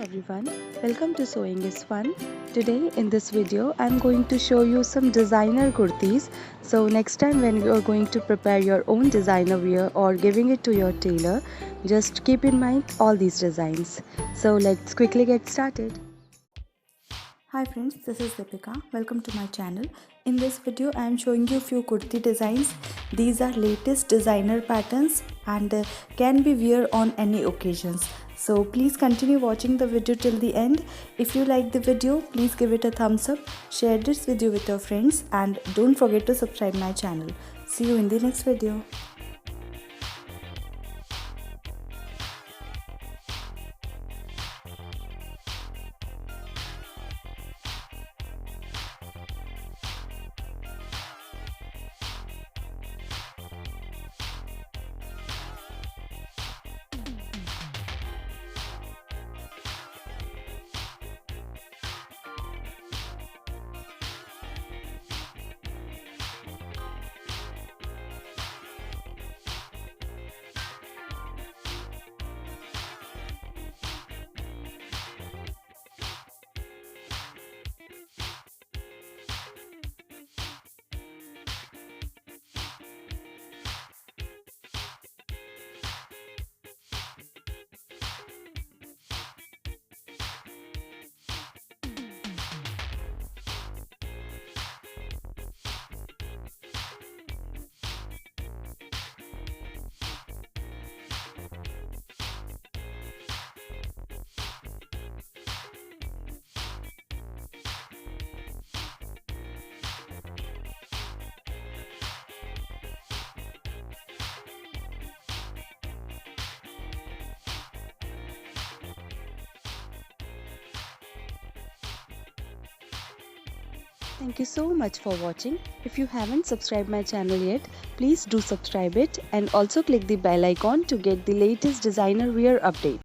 everyone, welcome to Sewing is Fun. Today in this video I'm going to show you some designer kurtis. So next time when you are going to prepare your own designer wear or giving it to your tailor, just keep in mind all these designs. So let's quickly get started. Hi friends, this is Deepika. Welcome to my channel. In this video I am showing you few kurti designs. These are latest designer patterns and can be wear on any occasions. So please continue watching the video till the end. If you like the video, please give it a thumbs up, share this video with your friends and don't forget to subscribe my channel. See you in the next video. Thank you so much for watching. If you haven't subscribed my channel yet, please do subscribe it and also click the bell icon to get the latest designer wear update.